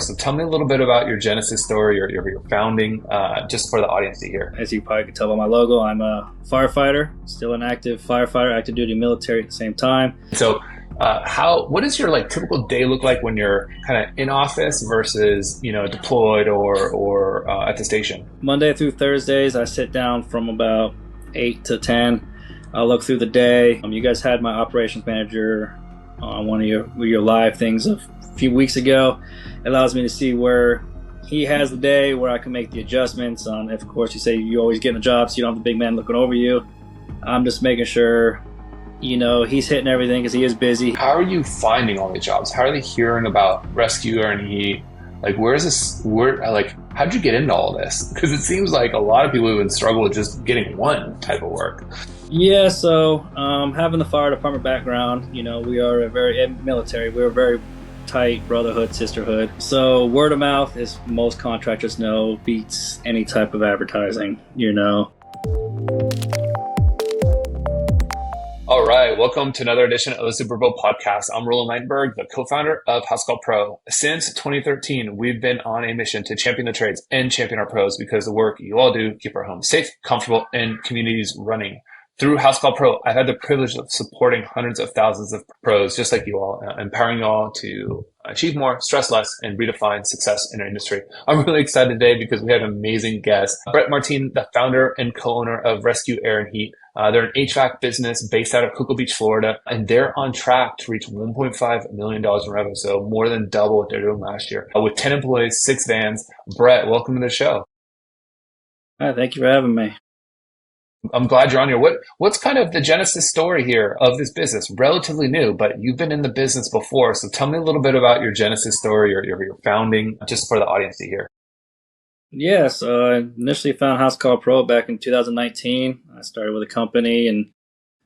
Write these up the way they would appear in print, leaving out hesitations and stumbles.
So tell me a little bit about your genesis story or your founding, just for the audience to hear. As you probably could tell by my logo, I'm a firefighter, still an active firefighter, active duty military at the same time. So what does your typical day look like when you're kind of in office versus, deployed or at the station? Monday through Thursdays, I sit down from about 8 to 10. I'll look through the day. You guys had my operations manager on one of your live things a few weeks ago. It allows me to see where he has the day, where I can make the adjustments. If, of course, you say you always get in a job, so you don't have the big man looking over you. I'm just making sure, he's hitting everything because he is busy. How are you finding all the jobs? How are they hearing about rescue and heat? How'd you get into all this? Because it seems like a lot of people even struggle with just getting one type of work. Yeah, so having the fire department background, we are a very military. We're a very tight brotherhood, sisterhood. So word of mouth, as most contractors know, beats any type of advertising, All right, welcome to another edition of the Superpro podcast. I'm Roland Ligtenberg, the co-founder of Housecall Pro. Since 2013, we've been on a mission to champion the trades and champion our pros because the work you all do keep our homes safe, comfortable, and communities running. Through Housecall Pro, I've had the privilege of supporting hundreds of thousands of pros just like you all, empowering you all to achieve more, stress less, and redefine success in our industry. I'm really excited today because we have an amazing guest, Bret Martine, the founder and co-owner of Rescue Air and Heat. They're an HVAC business based out of Cocoa Beach, Florida, and they're on track to reach $1.5 million in revenue, so more than double what they're doing last year. With 10 employees, 6 vans. Bret, welcome to the show. Hi, thank you for having me. I'm glad you're on here. What's kind of the genesis story here of this business? Relatively new, but you've been in the business before. So tell me a little bit about your genesis story or your founding, just for the audience to hear. Yeah, so I initially found Housecall Pro back in 2019. I started with a company and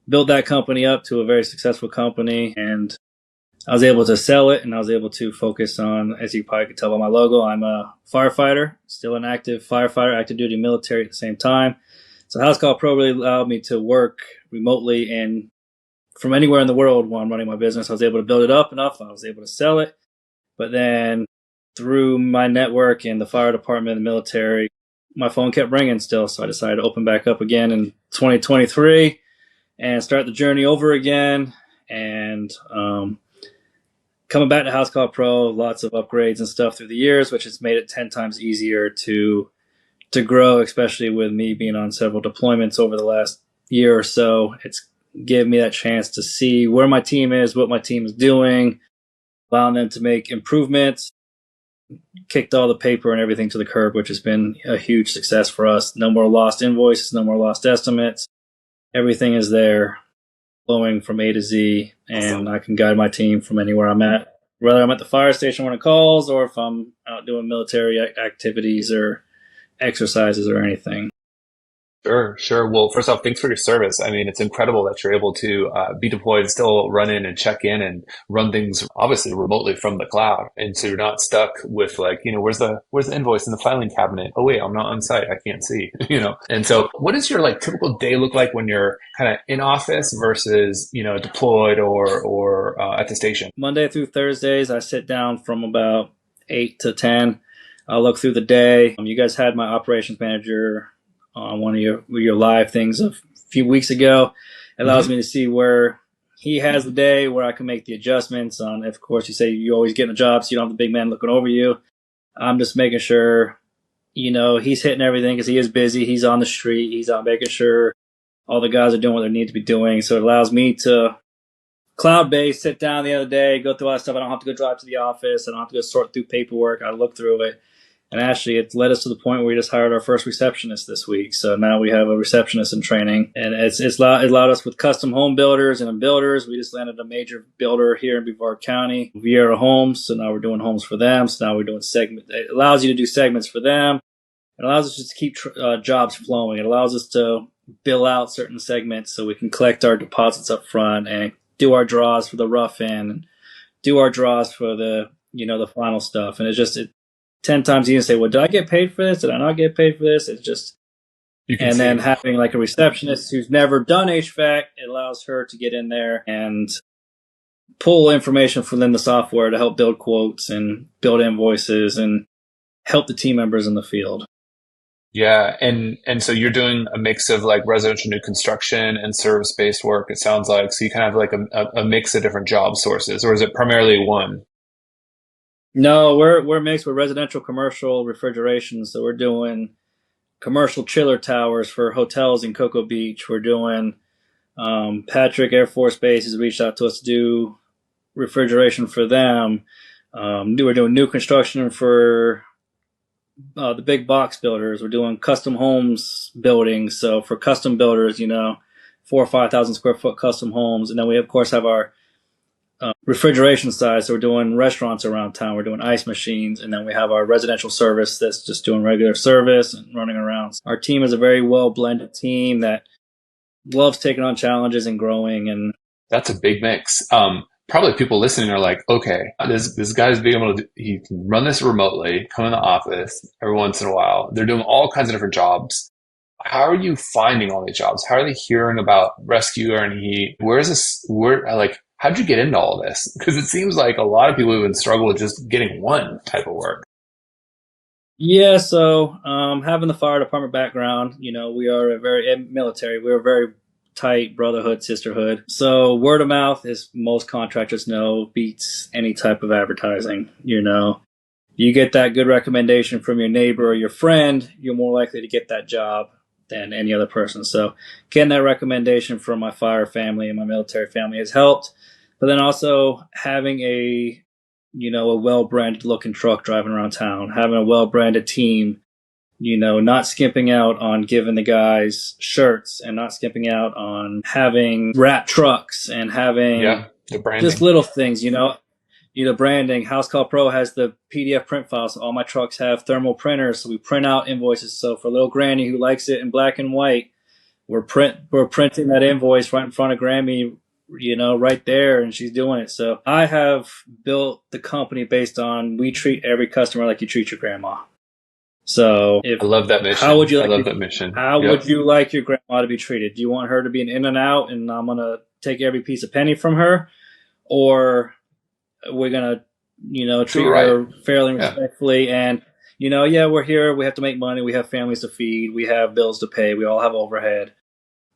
built that company up to a very successful company. And I was able to sell it, and I was able to focus on, as you probably could tell by my logo, I'm a firefighter, still an active firefighter, active duty military at the same time. So Housecall Pro really allowed me to work remotely and from anywhere in the world while I'm running my business. I was able to build it up enough. I was able to sell it. But then through my network and the fire department and the military, my phone kept ringing still. So I decided to open back up again in 2023 and start the journey over again. And coming back to Housecall Pro, lots of upgrades and stuff through the years, which has made it 10 times easier to grow, especially with me being on several deployments over the last year or so. It's given me that chance to see where my team is, what my team is doing, allowing them to make improvements, kicked all the paper and everything to the curb, which has been a huge success for us. No more lost invoices, no more lost estimates. Everything is there, flowing from A to Z, and I can guide my team from anywhere I'm at, whether I'm at the fire station when it calls or if I'm out doing military activities or exercises or anything. Sure. Well, first off, thanks for your service. I mean, it's incredible that you're able to be deployed and still run in and check in and run things obviously remotely from the cloud. And so you're not stuck with where's the invoice in the filing cabinet? Oh wait, I'm not on site. I can't see, And so what does your typical day look like when you're kind of in office versus, deployed or at the station? Monday through Thursdays, I sit down from about 8 to 10. I'll look through the day. You guys had my operations manager on one of your live things a few weeks ago. It allows me to see where he has the day, where I can make the adjustments. If, of course, you say you always get in a job, so you don't have the big man looking over you. I'm just making sure, he's hitting everything because he is busy. He's on the street. He's out making sure all the guys are doing what they need to be doing. So it allows me to cloud-based, sit down the other day, go through all that stuff. I don't have to go drive to the office. I don't have to go sort through paperwork. I look through it. And actually, it's led us to the point where we just hired our first receptionist this week. So now we have a receptionist in training. And it allowed us with custom home builders and builders. We just landed a major builder here in Brevard County, Viera Homes. So now we're doing homes for them. So now we're doing segments. It allows you to do segments for them. It allows us just to keep jobs flowing. It allows us to bill out certain segments so we can collect our deposits up front and do our draws for the rough end and do our draws for the final stuff. And it's 10 times easier to say, well, did I get paid for this? Did I not get paid for this? It's just, and then having a receptionist who's never done HVAC, it allows her to get in there and pull information from the software to help build quotes and build invoices and help the team members in the field. Yeah, and so you're doing a mix of like residential new construction and service-based work, it sounds like. So you kind of have like a mix of different job sources, or is it primarily one? No, we're mixed with residential, commercial, refrigeration. So we're doing commercial chiller towers for hotels in Cocoa Beach. We're doing Patrick Air Force Base has reached out to us to do refrigeration for them. We're doing new construction for the big box builders. We're doing custom homes buildings. So for custom builders, 4,000 or 5,000 square foot custom homes. And then we, of course, have our refrigeration side. So we're doing restaurants around town. We're doing ice machines. And then we have our residential service that's just doing regular service and running around. Our team is a very well blended team that loves taking on challenges and growing. And that's a big mix. Probably people listening are like, okay, this guy's being able to, he can run this remotely, come in the office every once in a while. They're doing all kinds of different jobs. How are you finding all these jobs? How are they hearing about rescue and heat? How'd you get into all this? Because it seems like a lot of people even struggle with just getting one type of work. Yeah, so having the fire department background, we are military. We're a very tight brotherhood, sisterhood. So word of mouth, as most contractors know, beats any type of advertising. You get that good recommendation from your neighbor or your friend, you're more likely to get that job than any other person. So getting that recommendation from my fire family and my military family has helped. But then also having a well-branded looking truck driving around town, having a well-branded team, not skimping out on giving the guys shirts and not skimping out on having wrap trucks and having the branding. Just little things, branding. Housecall Pro has the PDF print files. So all my trucks have thermal printers, so we print out invoices. So for little Granny who likes it in black and white, we're printing that invoice right in front of Grammy, right there, and she's doing it. So I have built the company based on we treat every customer like you treat your grandma. So I love that mission. How would you would you like your grandma to be treated? Do you want her to be an in and out and I'm going to take every piece of penny from her? Or we're going to, treat her fairly respectfully and, we're here. We have to make money. We have families to feed. We have bills to pay. We all have overhead,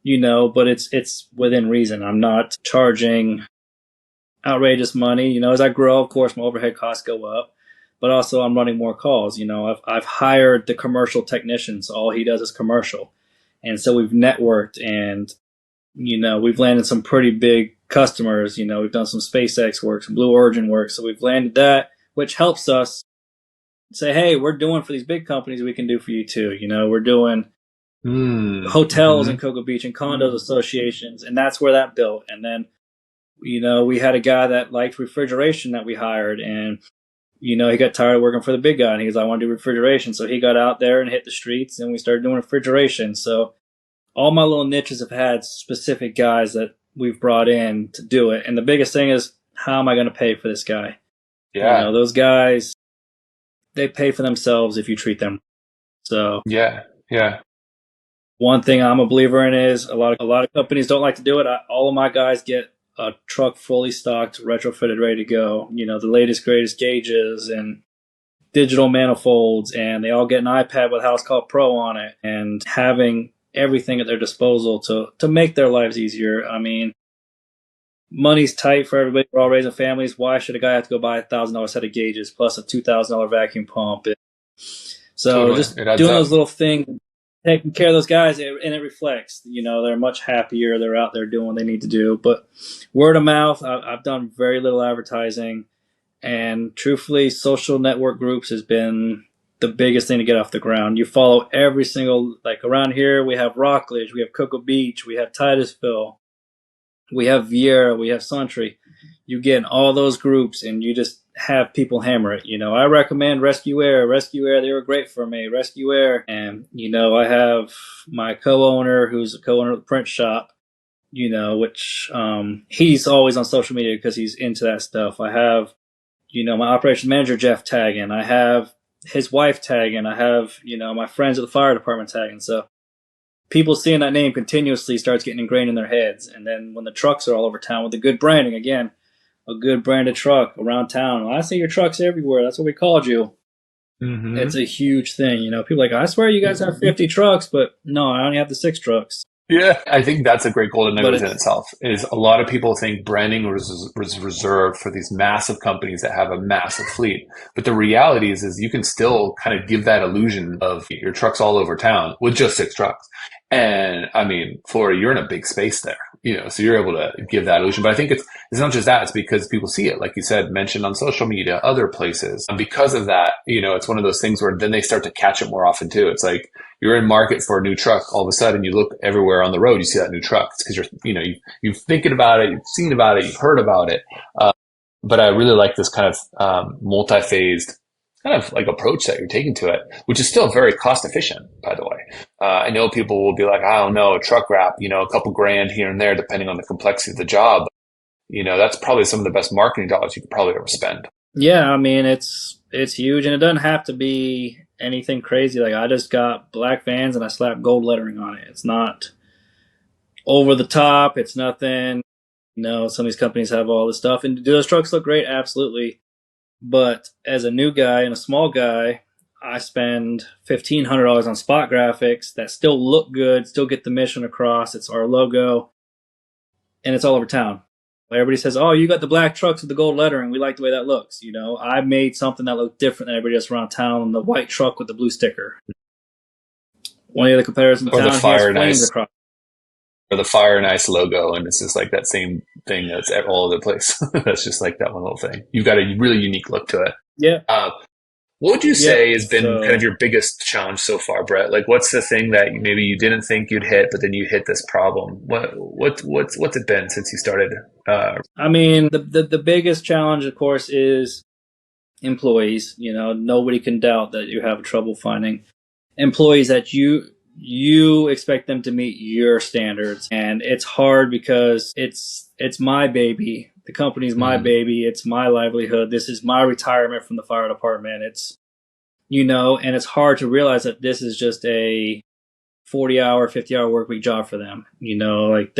but it's within reason. I'm not charging outrageous money. As I grow, of course, my overhead costs go up. But also I'm running more calls. I've hired the commercial technicians. All he does is commercial. And so we've networked and, we've landed some pretty big customers. We've done some SpaceX work, some Blue Origin work. So we've landed that, which helps us say, hey, we're doing for these big companies, we can do for you too. We're doing hotels in Cocoa Beach and condos associations. And that's where that built. And then, we had a guy that liked refrigeration that we hired and, he got tired of working for the big guy and he goes, I want to do refrigeration. So he got out there and hit the streets and we started doing refrigeration. So all my little niches have had specific guys that we've brought in to do it. And the biggest thing is, how am I going to pay for this guy? Yeah. Those guys, they pay for themselves if you treat them. So yeah. One thing I'm a believer in is a lot of companies don't like to do it. All of my guys get a truck fully stocked, retrofitted, ready to go. The latest, greatest gauges and digital manifolds, and they all get an iPad with Housecall Pro on it and having everything at their disposal to make their lives easier. I mean, money's tight for everybody. We're all raising families. Why should a guy have to go buy $1,000 set of gauges plus a $2,000 vacuum pump? So totally. Just doing those little things, taking care of those guys, and it reflects. They're much happier. They're out there doing what they need to do. But word of mouth, I've done very little advertising. And truthfully, social network groups has been the biggest thing to get off the ground. You follow every single, like around here, we have Rockledge, we have Cocoa Beach, we have Titusville, we have Vieira, we have Santry. You get in all those groups and you just have people hammer it. I recommend Rescue Air. They were great for me. Rescue Air. And, I have my co-owner who's a co-owner of the print shop, which he's always on social media because he's into that stuff. I have, my operations manager, Jeff, tagging. I have his wife tagging. I have, my friends at the fire department tagging. So people seeing that name continuously starts getting ingrained in their heads. And then when the trucks are all over town with the good branding, again, a good branded truck around town. Well, I see your trucks everywhere. That's what we called you. Mm-hmm. It's a huge thing. People are like, I swear you guys have 50 trucks, but no, I only have the 6 trucks. Yeah, I think that's a great golden nugget within itself. Is a lot of people think branding was reserved for these massive companies that have a massive fleet, but the reality is you can still kind of give that illusion of your trucks all over town with just 6 trucks. And I mean, Florida, you're in a big space there, so you're able to give that illusion. But I think it's not just that; it's because people see it, like you said, mentioned on social media, other places. And because of that, it's one of those things where then they start to catch it more often too. It's like you're in market for a new truck, all of a sudden you look everywhere on the road, you see that new truck. It's because you're thinking about it, you've seen about it, you've heard about it. But I really like this kind of multi-phased kind of like approach that you're taking to it, which is still very cost efficient, by the way. I know people will be like, I don't know, a truck wrap, a couple grand here and there, depending on the complexity of the job. That's probably some of the best marketing dollars you could probably ever spend. Yeah, I mean, it's huge, and it doesn't have to be anything crazy. Like, I just got black vans and I slapped gold lettering on it. It's not over the top. It's nothing. Some of these companies have all this stuff. And do those trucks look great? Absolutely. But as a new guy and a small guy, I spend $1,500 on spot graphics that still look good, still get the mission across. It's our logo, and it's all over town. Everybody says, oh, you got the black trucks with the gold lettering. We like the way that looks. I made something that looked different than everybody else around town. The white truck with the blue sticker. One of the other competitors in town, he has flames across. Or the Fire and Ice logo, and it's just like that same thing that's all over the place. That's just like that one little thing. You've got a really unique look to it. Yeah. What would you say has been kind of your biggest challenge so far, Bret? Like, what's the thing that maybe you didn't think you'd hit, but then you hit this problem? What's it been since you started? I mean, the biggest challenge, of course, is employees. Nobody can doubt that you have trouble finding employees that you expect them to meet your standards. And it's hard because it's my baby. The company's my baby. It's my livelihood. This is my retirement from the fire department. It's, and it's hard to realize that this is just a 40-hour, 50-hour work week job for them. Like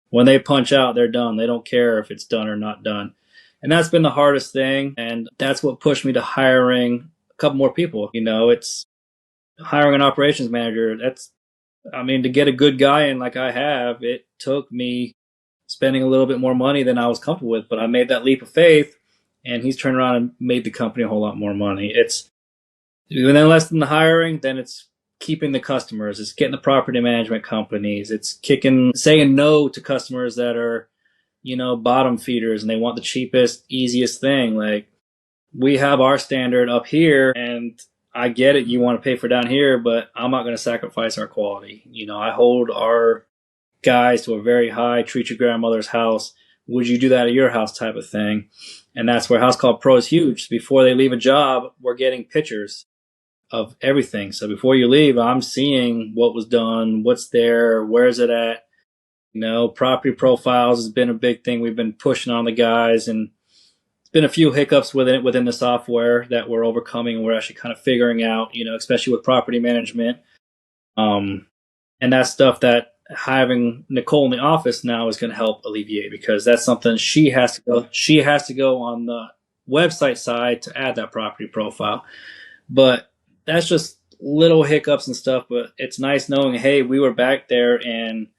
when they punch out, they're done. They don't care if it's done or not done. And that's been the hardest thing. And that's what pushed me to hiring a couple more people. It's hiring an operations manager. To get a good guy in like I have, it took me spending a little bit more money than I was comfortable with, but I made that leap of faith, and he's turned around and made the company a whole lot more money. It's then less than the hiring, then it's keeping the customers, it's getting the property management companies, it's saying no to customers that are, bottom feeders and they want the cheapest, easiest thing. Like, we have our standard up here, and I get it, you want to pay for down here, but I'm not going to sacrifice our quality. I hold our guys to a very high, treat your grandmother's house. Would you do that at your house type of thing? And that's where Housecall Pro is huge. Before they leave a job, we're getting pictures of everything. So before you leave, I'm seeing what was done, what's there, where's it at. Property profiles has been a big thing we've been pushing on the guys, and it's been a few hiccups within the software that we're overcoming, and we're actually kind of figuring out, especially with property management. And that's stuff that having Nicole in the office now is going to help alleviate, because that's something she has to go on the website side to add that property profile. But that's just little hiccups and stuff. But it's nice knowing, hey, we were back there in,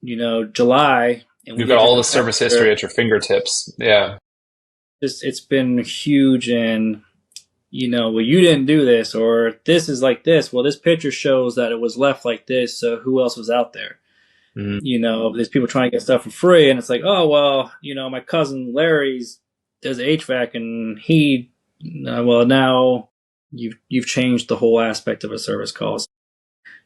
July. And you've got all the service history at your fingertips. Yeah. It's been huge. And, well, you didn't do this, or this is like this. Well, this picture shows that it was left like this. So who else was out there? Mm-hmm. There's people trying to get stuff for free, and it's like, oh, well, my cousin Larry's does HVAC, and he, well, now you've changed the whole aspect of a service call. So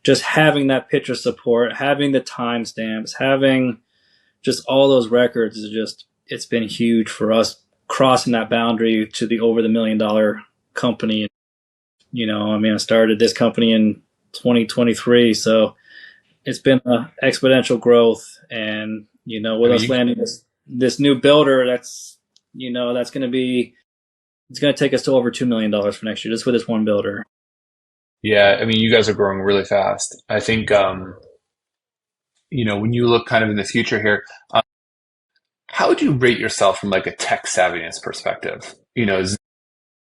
just having that picture support, having the timestamps, having just all those records it's been huge for us crossing that boundary to the over the $1 million company. I started this company in 2023, so it's been an exponential growth. And with us landing this new builder, that's that's going to it's going to take us to over $2 million for next year just with this one builder. Yeah, you guys are growing really fast. I think when you look kind of in the future here, how would you rate yourself from like a tech savviness perspective?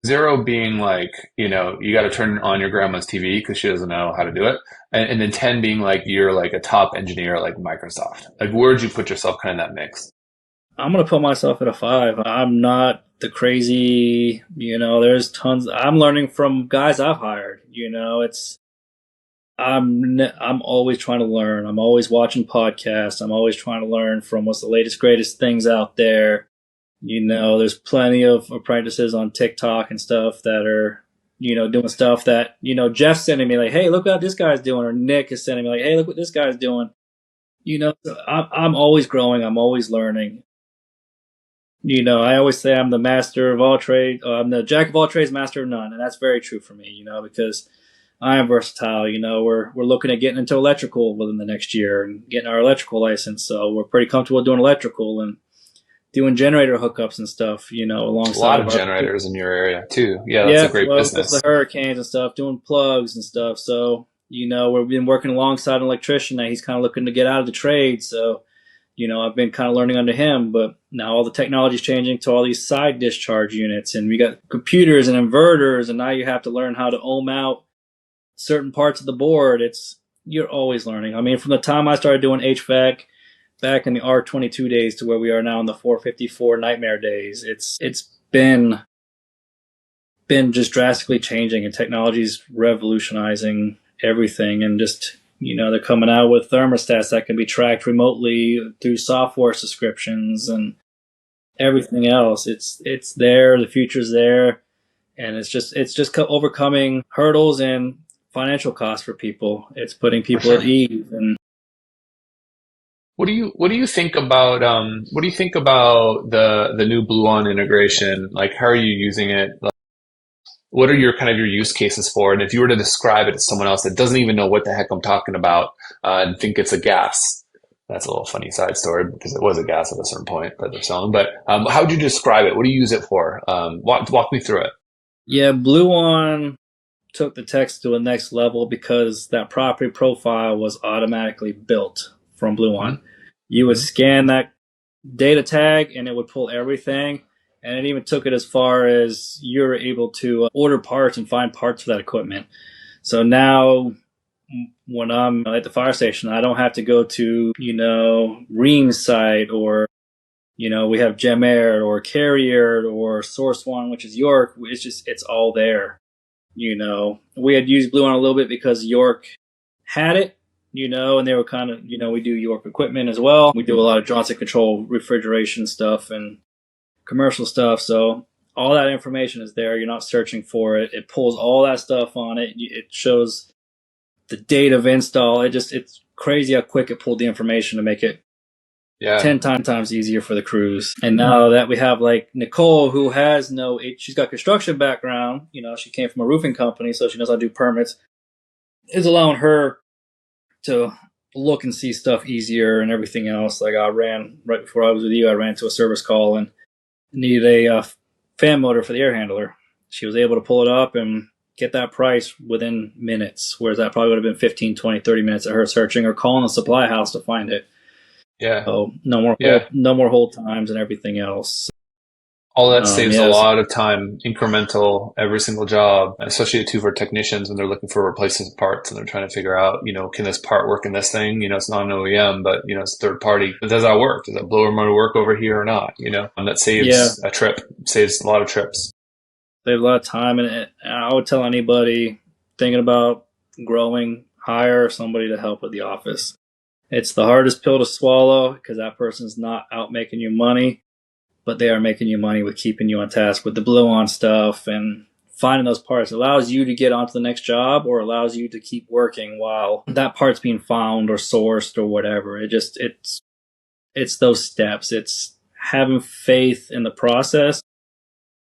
0 being like, you got to turn on your grandma's TV because she doesn't know how to do it. And then 10 being like, you're like a top engineer like Microsoft. Like, where'd you put yourself kind of in that mix? I'm going to put myself at a 5. I'm not the crazy, there's tons. I'm learning from guys I've hired, I'm always trying to learn. I'm always watching podcasts. I'm always trying to learn from what's the latest, greatest things out there. There's plenty of apprentices on TikTok and stuff that are, doing stuff that, Jeff's sending me like, hey, look what this guy's doing. Or Nick is sending me like, hey, look what this guy's doing. I'm always growing. I'm always learning. I always say I'm the master of all trades. I'm the jack of all trades, master of none. And that's very true for me, because I am versatile. We're looking at getting into electrical within the next year and getting our electrical license. So we're pretty comfortable doing electrical and doing generator hookups and stuff, alongside. A lot of generators in your area too. Yeah, that's a great business. The hurricanes and stuff, doing plugs and stuff. So, we've been working alongside an electrician that he's kind of looking to get out of the trade. So, I've been kind of learning under him, but now all the technology is changing to all these side discharge units, and we got computers and inverters, and now you have to learn how to ohm out certain parts of the board. You're always learning. I mean, from the time I started doing HVAC back in the R22 days to where we are now in the 454 nightmare days, it's been just drastically changing, and technology's revolutionizing everything. And just, they're coming out with thermostats that can be tracked remotely through software subscriptions and everything else. It's there. The future's there. And it's just overcoming hurdles and financial costs for people. It's putting people at ease. And what do you think about the new Bluon integration? Like, how are you using it? Like, what are your use cases for? And if you were to describe it to someone else that doesn't even know what the heck I'm talking about, and think it's a gas, that's a little funny side story because it was a gas at a certain point that they're selling. But how would you describe it? What do you use it for? Walk me through it. Yeah, Bluon took the text to a next level because that property profile was automatically built from Bluon. Mm-hmm. You would scan that data tag and it would pull everything. And it even took it as far as you're able to order parts and find parts for that equipment. So now when I'm at the fire station, I don't have to go to, Ream's site, or, we have Gemaire or Carrier or Source One, which is York. It's all there. We had used Bluon a little bit because York had it, and they were kind of, we do York equipment as well. We do a lot of Johnson Control refrigeration stuff and commercial stuff. So all that information is there. You're not searching for it. It pulls all that stuff on it. It shows the date of install. It's crazy how quick it pulled the information to make it 10 times easier for the crews. And now that we have like Nicole, who has she's got construction background, she came from a roofing company, so she knows how to do permits, is allowing her to look and see stuff easier and everything else. Like right before I was with you, I ran to a service call and needed a fan motor for the air handler. She was able to pull it up and get that price within minutes, whereas that probably would have been 15, 20, 30 minutes of her searching or calling the supply house to find it. Yeah. So no more hold times and everything else. All that saves a lot of time, incremental, every single job, especially too for technicians when they're looking for replacement parts and they're trying to figure out, can this part work in this thing? It's not an OEM, but, it's third party. Does that work? Does that blower motor work over here or not? And that saves a trip, saves a lot of trips. Save a lot of time. And I would tell anybody thinking about growing, hire somebody to help with the office. It's the hardest pill to swallow because that person's not out making you money, but they are making you money with keeping you on task with the Bluon stuff and finding those parts. It allows you to get onto the next job or allows you to keep working while that part's being found or sourced or whatever. It's those steps. It's having faith in the process.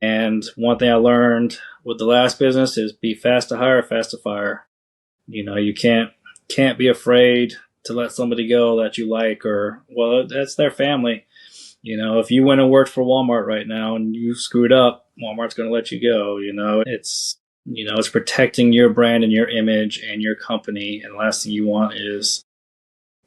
And one thing I learned with the last business is be fast to hire, fast to fire. You can't be afraid to let somebody go that you like, or, well, that's their family. If you went and worked for Walmart right now and you screwed up, Walmart's going to let you go. It's protecting your brand and your image and your company. And the last thing you want is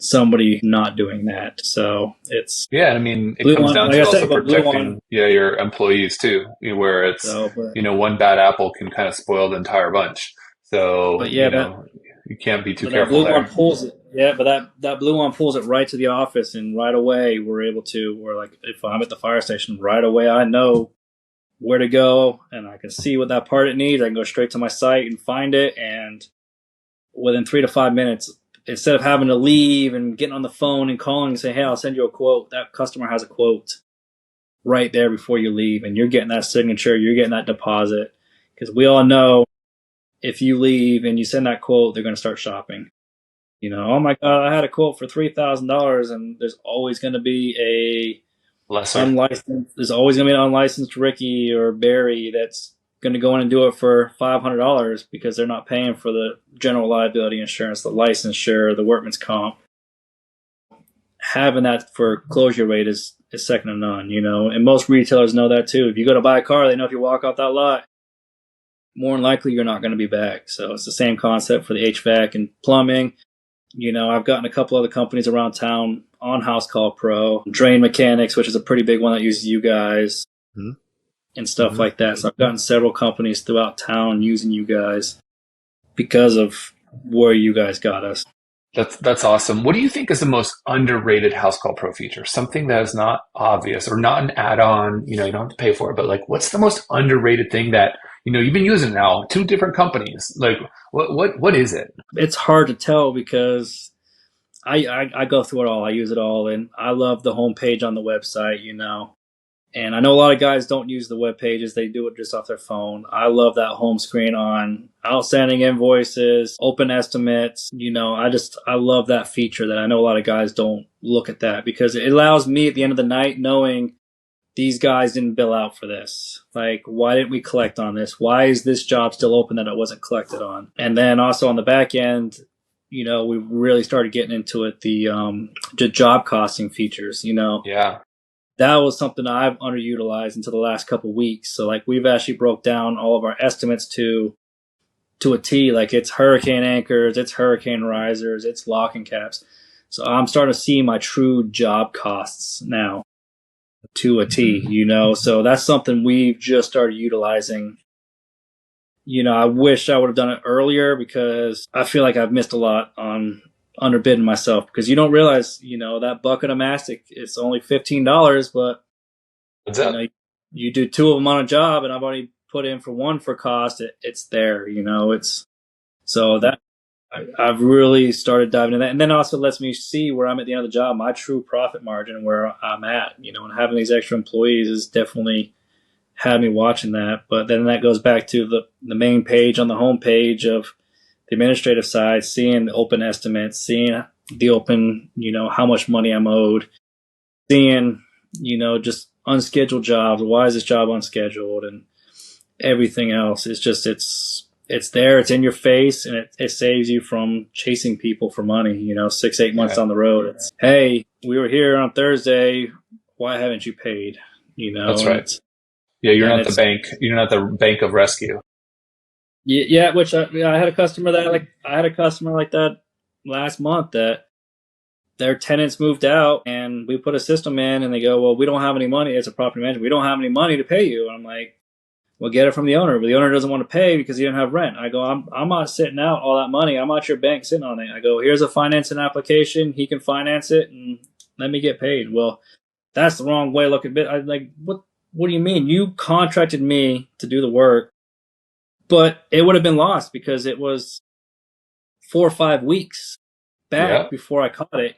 somebody not doing that. So it's I mean, it comes down like to I also said, but protecting your employees too, where it's but one bad apple can kind of spoil the entire bunch. So yeah, you can't be too that careful Bluon there. pulls it. Yeah, but that Bluon pulls it right to the office, and right away we're like, if I'm at the fire station, right away I know where to go, and I can see what that part it needs. I can go straight to my site and find it, and within 3 to 5 minutes, instead of having to leave and getting on the phone and calling and say, hey, I'll send you a quote, that customer has a quote right there before you leave, and you're getting that signature, you're getting that deposit, because we all know if you leave and you send that quote, they're going to start shopping. Oh my God, I had a quote for $3,000, and there's always going to be there's always going to be an unlicensed Ricky or Barry that's going to go in and do it for $500 because they're not paying for the general liability insurance, the licensure, the workman's comp. Having that for closure rate is second to none, and most retailers know that too. If you go to buy a car, they know if you walk off that lot, more than likely you're not going to be back. So it's the same concept for the HVAC and plumbing. I've gotten a couple other companies around town on Housecall Pro, Drain Mechanics, which is a pretty big one that uses you guys, and stuff like that. So I've gotten several companies throughout town using you guys because of where you guys got us. That's awesome. What do you think is the most underrated Housecall Pro feature? Something that is not obvious or not an add-on, you don't have to pay for it, but like what's the most underrated thing that, you've been using now, 2 different companies? Like what is it? It's hard to tell because I go through it all. I use it all, and I love the homepage on the website, And I know a lot of guys don't use the web pages. They do it just off their phone. I love that home screen on outstanding invoices, open estimates. I love that feature that I know a lot of guys don't look at that because it allows me at the end of the night knowing these guys didn't bill out for this. Like, why didn't we collect on this? Why is this job still open that it wasn't collected on? And then also on the back end, we really started getting into it, the job costing features, Yeah. That was something I've underutilized until the last couple of weeks. So like we've actually broke down all of our estimates to a T. Like it's hurricane anchors, it's hurricane risers, it's locking caps. So I'm starting to see my true job costs now to a T, So that's something we've just started utilizing. I wish I would have done it earlier because I feel like I've missed a lot on underbidding myself because you don't realize, that bucket of mastic is only $15, but you do 2 of them on a job and I've already put in for 1 for cost. It's there, it's so that I've really started diving into that. And then also lets me see where I'm at the end of the job, my true profit margin and where I'm at, and having these extra employees has definitely had me watching that. But then that goes back to the main page on the home page of the administrative side, seeing the open estimates, seeing the open, how much money I'm owed, seeing, just unscheduled jobs. Why is this job unscheduled? And everything else. It's just, it's there, it's in your face, and it saves you from chasing people for money, 6-8 months down the road. It's, hey, we were here on Thursday. Why haven't you paid? That's right. Yeah. You're not the bank. You're not the bank of rescue. Yeah, which I had a customer like that last month that their tenants moved out and we put a system in and they go, well, we don't have any money. It's a property manager. We don't have any money to pay you. And I'm like, well, get it from the owner. But the owner doesn't want to pay because he doesn't have rent. I go, I'm not sitting out all that money. I'm not your bank sitting on it. I go, here's a financing application. He can finance it and let me get paid. Well, that's the wrong way to look at it. I'm like, what do you mean? You contracted me to do the work. But it would have been lost because it was 4 or 5 weeks back before I caught it,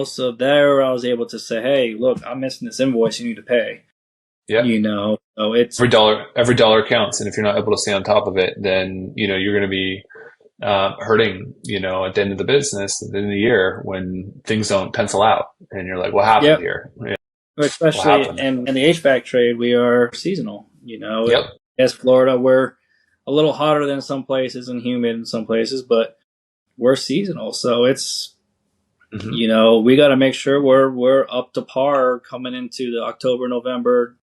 So there I was able to say, hey, look, I'm missing this invoice. You need to pay. Yeah. So it's every dollar counts. And if you're not able to stay on top of it, then, you're going to be hurting, at the end of the business, at the end of the year when things don't pencil out and you're like, what happened here? Yeah. Especially in the HVAC trade, we are seasonal, As Florida, we're a little hotter than some places and humid in some places, but we're seasonal. So it's, we got to make sure we're up to par coming into the October, November,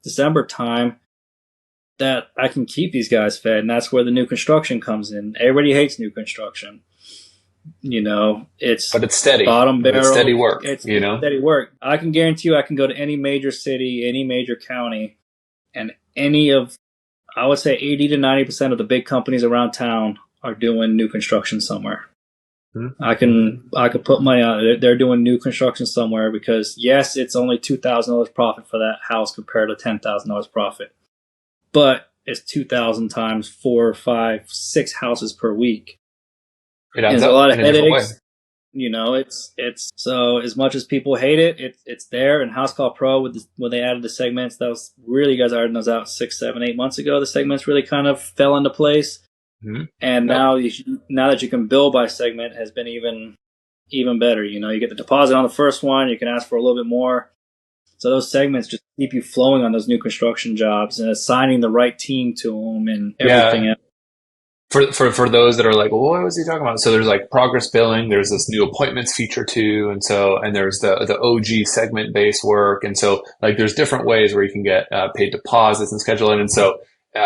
December time that I can keep these guys fed. And that's where the new construction comes in. Everybody hates new construction. But it's steady. bottom barrel. It's steady work. It's steady work. I can guarantee you I can go to any major city, any major county, and I would say 80 to 90% of the big companies around town are doing new construction somewhere. Mm-hmm. I can put money on it. They're doing new construction somewhere because, yes, it's only $2,000 profit for that house compared to $10,000 profit. But it's 2,000 times 4, 5, 6 houses per week. There's a lot of headaches. It's so as much as people hate it, it's there. And Housecall Pro, when they added the segments, that was really, you guys ironed those out 6, 7, 8 months ago. The segments really kind of fell into place. Mm-hmm. And now that you can bill by segment has been even better. You get the deposit on the first one, you can ask for a little bit more. So those segments just keep you flowing on those new construction jobs and assigning the right team to them and everything else. For those that are like, well, what was he talking about? So there's like progress billing. There's this new appointments feature too, and there's the OG segment based work, and so like there's different ways where you can get paid deposits and schedule it. And so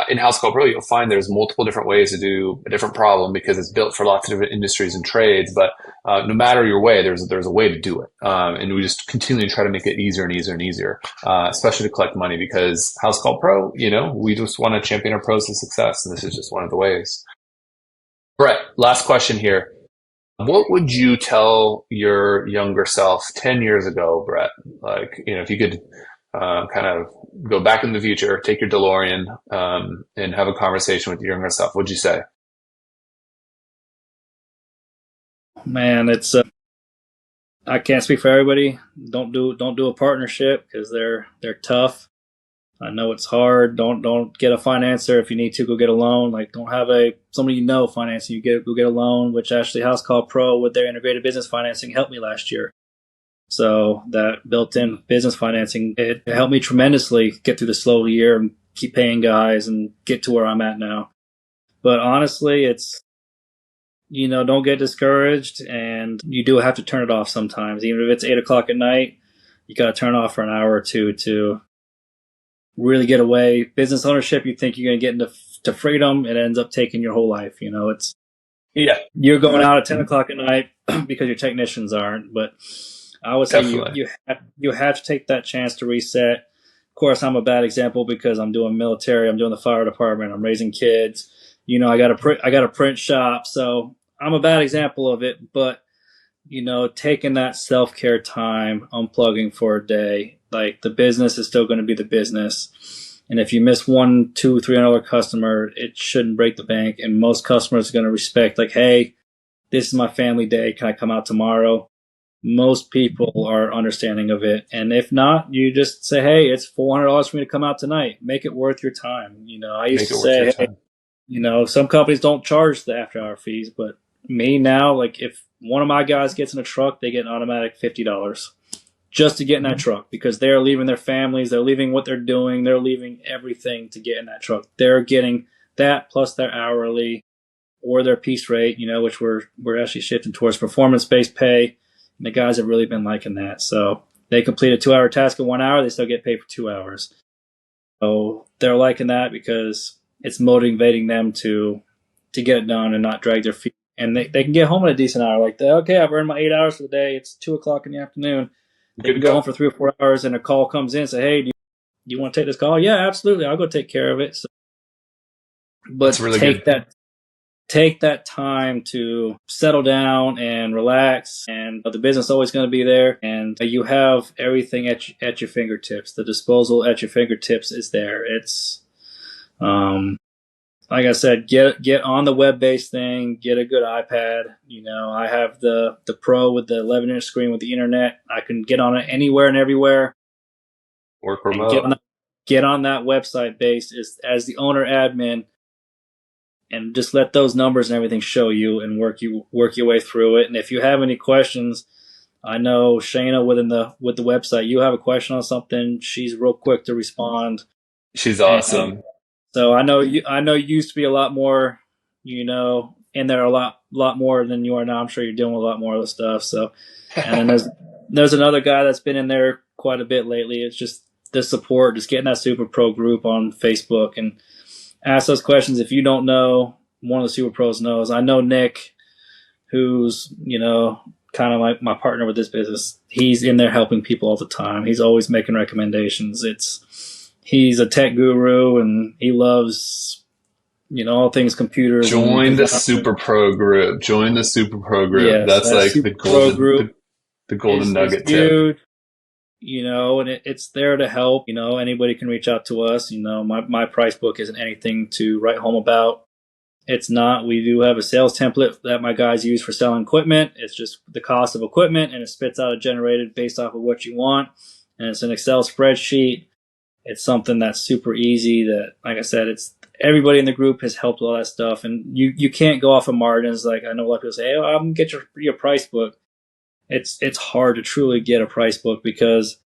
in Housecall Pro, you'll find there's multiple different ways to do a different problem because it's built for lots of different industries and trades. But no matter your way, there's a way to do it, and we just continually try to make it easier and easier and easier, especially to collect money because Housecall Pro, we just want to champion our pros to success, and this is just one of the ways. Bret, last question here. What would you tell your younger self 10 years ago, Bret? Like, if you could kind of go back in the future, take your DeLorean, and have a conversation with your younger self, what'd you say? Man, it's I can't speak for everybody. Don't do a partnership because they're tough. I know it's hard. Don't get a financer. If you need to, go get a loan. Like, don't have somebody financing you. Go get a loan, which actually Housecall Pro with their integrated business financing helped me last year. So that built-in business financing, it helped me tremendously get through the slow year and keep paying guys and get to where I'm at now. But honestly, it's, don't get discouraged, and you do have to turn it off sometimes. Even if it's 8 o'clock at night, you got to turn it off for an hour or two to really get away. Business ownership, you think you're going to get into freedom, it ends up taking your whole life. You're going out at 10 o'clock at night because your technicians aren't. But I would say you have to take that chance to reset. Of course, I'm a bad example because I'm doing military, I'm doing the fire department, I'm raising kids. I got a print shop, so I'm a bad example of it. But taking that self-care time, unplugging for a day. Like, the business is still going to be the business. And if you miss $100, $200, $300 customer, it shouldn't break the bank. And most customers are going to respect, like, hey, this is my family day. Can I come out tomorrow? Most people are understanding of it. And if not, you just say, hey, it's $400 for me to come out tonight. Make it worth your time. I used to say, hey, some companies don't charge the after-hour fees. But me now, like, if one of my guys gets in a truck, they get an automatic $50. Just to get in that truck, because they're leaving their families, they're leaving what they're doing, they're leaving everything to get in that truck. They're getting that plus their hourly or their piece rate, which we're actually shifting towards performance-based pay. And the guys have really been liking that. So they complete a 2-hour task in 1 hour, they still get paid for 2 hours. So they're liking that because it's motivating them to get it done and not drag their feet. And they can get home in a decent hour. Like, okay, I've earned my 8 hours for the day. It's 2 o'clock in the afternoon. They can go home for 3 or 4 hours, and a call comes in and say, hey, do you want to take this call? Yeah, absolutely. I'll go take care of it. So, but really take that time to settle down and relax, and the business is always going to be there, and you have everything at your fingertips. The disposal at your fingertips is there. It's like I said, get on the web-based thing, get a good iPad. I have the Pro with the 11-inch screen with the internet. I can get on it anywhere and everywhere. Work remote. Get on that website base as the owner admin, and just let those numbers and everything show you and work your way through it. And if you have any questions, I know Shayna with the website, you have a question on something, she's real quick to respond. She's awesome. So I know you used to be a lot more, in there a lot more than you are now. I'm sure you're doing a lot more of the stuff. So, and then there's another guy that's been in there quite a bit lately. It's just the support, just getting that Superpro group on Facebook and ask those questions. If you don't know, one of the Superpros knows. I know Nick who's, kind of like my partner with this business. He's in there helping people all the time. He's always making recommendations. He's a tech guru and he loves, all things computers. Join the Superpro group. Join the Superpro group. Yes, that's like the golden group. The golden nugget tip. And it's there to help. Anybody can reach out to us. My price book isn't anything to write home about. It's not. We do have a sales template that my guys use for selling equipment. It's just the cost of equipment, and it spits out a generated based off of what you want. And it's an Excel spreadsheet. It's something that's super easy that, like I said, it's everybody in the group has helped with all that stuff. And you can't go off of margins. Like I know a lot of people say, hey, I'm going to get your price book. It's hard to truly get a price book because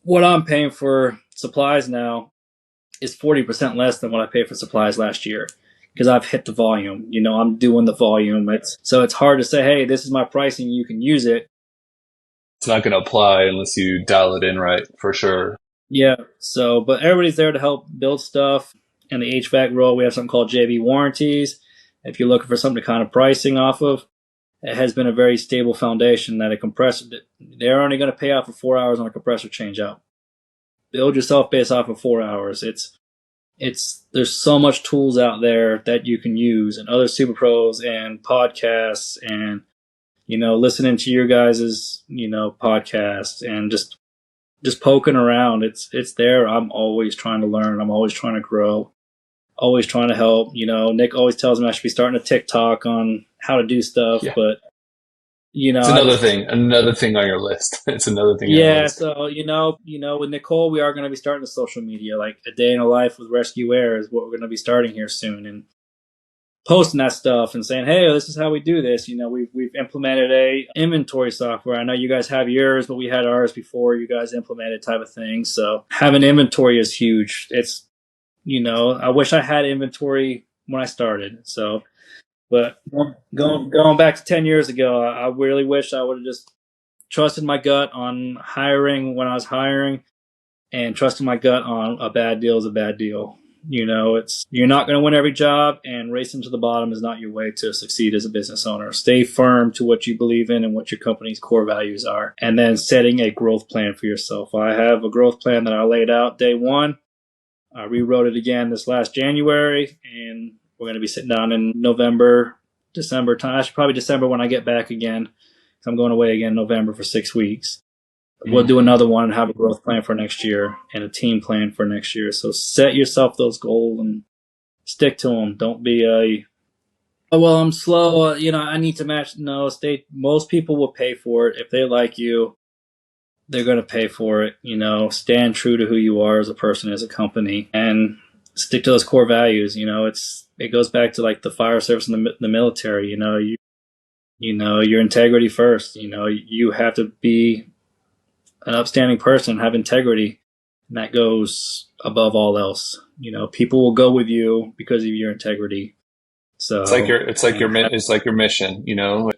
what I'm paying for supplies now is 40% less than what I paid for supplies last year because I've hit the volume. I'm doing the volume. So it's hard to say, hey, this is my pricing. You can use it. It's not going to apply unless you dial it in right, for sure. Yeah. So, but everybody's there to help build stuff. In the HVAC role, we have something called JV warranties. If you're looking for something to kind of pricing off of, it has been a very stable foundation that a compressor, they're only going to pay out for 4 hours on a compressor change out. Build yourself based off of 4 hours. There's so much tools out there that you can use and other Superpros and podcasts and, listening to your guys's, podcasts and just poking around. It's there. I'm always trying to learn. I'm always trying to grow, always trying to help. Nick always tells me I should be starting a TikTok on how to do stuff, yeah. But it's another thing on your list. It's another thing. Yeah. So, with Nicole, we are going to be starting the social media, like a day in a life with Rescue Air is what we're going to be starting here soon and posting that stuff and saying, hey, this is how we do this. We've implemented a inventory software. I know you guys have yours, but we had ours before you guys implemented type of thing. So having inventory is huge. It's, I wish I had inventory when I started. So, but going back to 10 years ago, I really wish I would have just trusted my gut on hiring when I was hiring and trusted my gut on a bad deal is a bad deal. You're not going to win every job, and racing to the bottom is not your way to succeed as a business owner. Stay firm to what you believe in and what your company's core values are, and then setting a growth plan for yourself. I have a growth plan that I laid out day one. I rewrote it again this last January, and we're going to be sitting down in November, December time. Actually, probably December when I get back again. I'm going away again in November for 6 weeks. We'll do another one and have a growth plan for next year and a team plan for next year. So set yourself those goals and stick to them. Don't be I'm slow. I need to match. No, most people will pay for it. If they like you, they're going to pay for it. Stand true to who you are as a person, as a company, and stick to those core values. It goes back to like the fire service and the military. Your integrity first. You have to be an upstanding person, have integrity, and that goes above all else. People will go with you because of your integrity. So it's like your mission.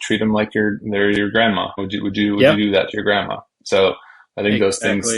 Treat them like they're your grandma. Would you do that to your grandma? So I think those things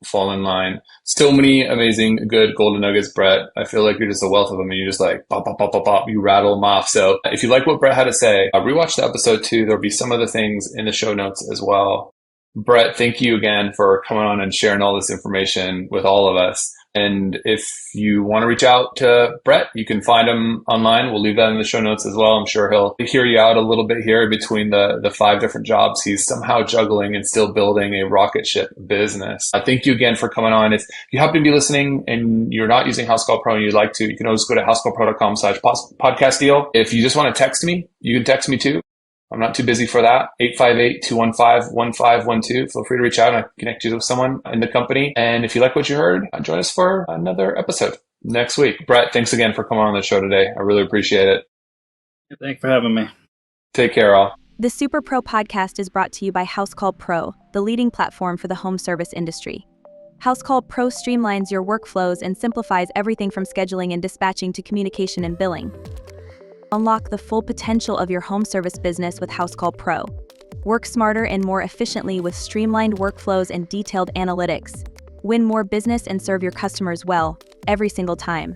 fall in line. Still many amazing, good golden nuggets, Bret. I feel like you're just a wealth of them and you just like pop, pop, pop, pop, pop, you rattle them off. So if you like what Bret had to say, rewatch the episode too. There'll be some of the things in the show notes as well. Bret, thank you again for coming on and sharing all this information with all of us. And if you want to reach out to Bret, you can find him online. We'll leave that in the show notes as well. I'm sure he'll hear you out a little bit here between the 5 different jobs he's somehow juggling and still building a rocket ship business. Thank you again for coming on. If you happen to be listening and you're not using Housecall Pro and you'd like to, you can always go to housecallpro.com/podcast deal. If you just want to text me, you can text me too. I'm not too busy for that. 858-215-1512. Feel free to reach out and I'll connect you with someone in the company. And if you like what you heard, join us for another episode next week. Bret, thanks again for coming on the show today. I really appreciate it. Thanks for having me. Take care, all. The Superpro podcast is brought to you by Housecall Pro, the leading platform for the home service industry. Housecall Pro streamlines your workflows and simplifies everything from scheduling and dispatching to communication and billing. Unlock the full potential of your home service business with Housecall Pro. Work smarter and more efficiently with streamlined workflows and detailed analytics. Win more business and serve your customers well, every single time.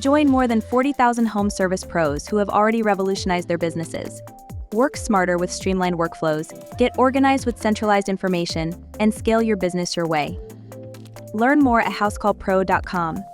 Join more than 40,000 home service pros who have already revolutionized their businesses. Work smarter with streamlined workflows, get organized with centralized information, and scale your business your way. Learn more at housecallpro.com.